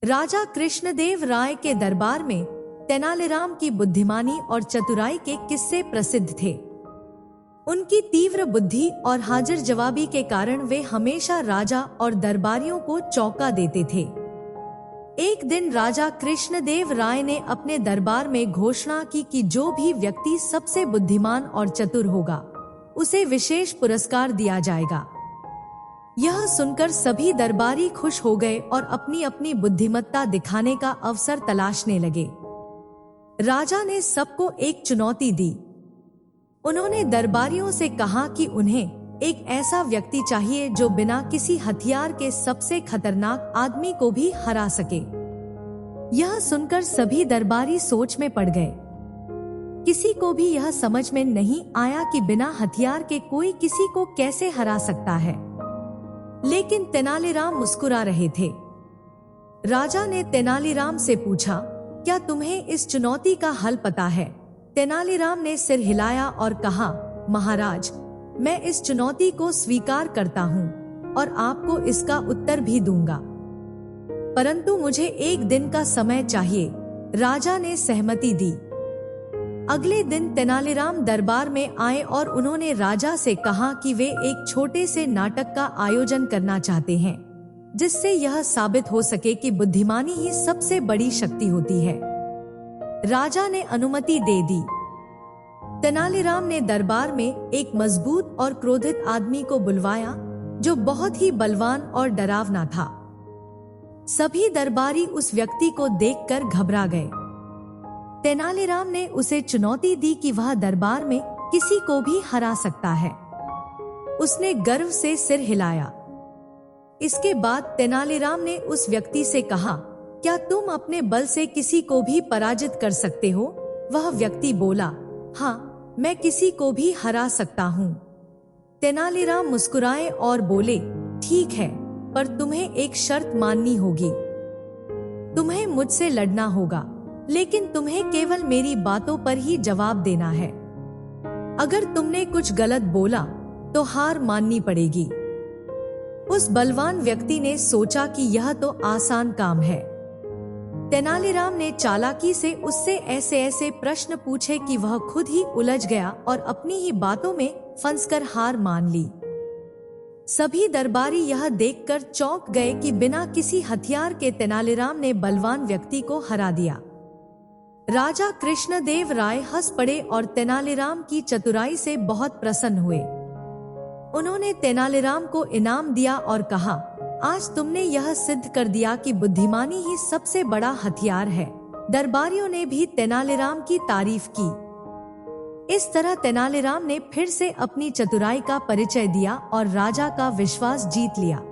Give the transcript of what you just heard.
राजा कृष्णदेव राय के दरबार में तेनालीराम की बुद्धिमानी और चतुराई के किस्से प्रसिद्ध थे। उनकी तीव्र बुद्धि और हाजिर जवाबी के कारण वे हमेशा राजा और दरबारियों को चौंका देते थे। एक दिन राजा कृष्णदेव राय ने अपने दरबार में घोषणा की कि जो भी व्यक्ति सबसे बुद्धिमान और चतुर होगा, उसे विशेष पुरस्कार दिया जाएगा। यह सुनकर सभी दरबारी खुश हो गए और अपनी अपनी बुद्धिमत्ता दिखाने का अवसर तलाशने लगे। राजा ने सबको एक चुनौती दी। उन्होंने दरबारियों से कहा कि उन्हें एक ऐसा व्यक्ति चाहिए जो बिना किसी हथियार के सबसे खतरनाक आदमी को भी हरा सके। यह सुनकर सभी दरबारी सोच में पड़ गए। किसी को भी यह समझ में नहीं आया कि बिना हथियार के कोई किसी को कैसे हरा सकता है। लेकिन तेनालीराम मुस्कुरा रहे थे। राजा ने तेनालीराम से पूछा, क्या तुम्हें इस चुनौती का हल पता है? तेनालीराम ने सिर हिलाया और कहा, महाराज, मैं इस चुनौती को स्वीकार करता हूँ और आपको इसका उत्तर भी दूंगा, परंतु मुझे एक दिन का समय चाहिए। राजा ने सहमति दी। अगले दिन तेनालीराम दरबार में आए और उन्होंने राजा से कहा कि वे एक छोटे से नाटक का आयोजन करना चाहते हैं, जिससे यह साबित हो सके कि बुद्धिमानी ही सबसे बड़ी शक्ति होती है। राजा ने अनुमति दे दी। तेनालीराम ने दरबार में एक मजबूत और क्रोधित आदमी को बुलवाया, जो बहुत ही बलवान और डरावना था। सभी दरबारी उस व्यक्ति को देखकर घबरा गए। तेनालीराम ने उसे चुनौती दी कि वह दरबार में किसी को भी हरा सकता है। उसने गर्व से सिर हिलाया। इसके बाद तेनालीराम ने उस व्यक्ति से कहा, क्या तुम अपने बल से किसी को भी पराजित कर सकते हो? वह व्यक्ति बोला, हाँ, मैं किसी को भी हरा सकता हूँ। तेनालीराम मुस्कुराए और बोले, ठीक है, पर तुम्हें एक शर्त माननी होगी। तुम्हें मुझसे लड़ना होगा, लेकिन तुम्हें केवल मेरी बातों पर ही जवाब देना है। अगर तुमने कुछ गलत बोला तो हार माननी पड़ेगी। उस बलवान व्यक्ति ने सोचा कि यह तो आसान काम है। तेनालीराम ने चालाकी से उससे ऐसे ऐसे प्रश्न पूछे कि वह खुद ही उलझ गया और अपनी ही बातों में फंसकर हार मान ली। सभी दरबारी यह देखकर चौंक गए कि बिना किसी हथियार के तेनालीराम ने बलवान व्यक्ति को हरा दिया। राजा कृष्णदेव राय हंस पड़े और तेनालीराम की चतुराई से बहुत प्रसन्न हुए। उन्होंने तेनालीराम को इनाम दिया और कहा, आज तुमने यह सिद्ध कर दिया कि बुद्धिमानी ही सबसे बड़ा हथियार है। दरबारियों ने भी तेनालीराम की तारीफ की। इस तरह तेनालीराम ने फिर से अपनी चतुराई का परिचय दिया और राजा का विश्वास जीत लिया।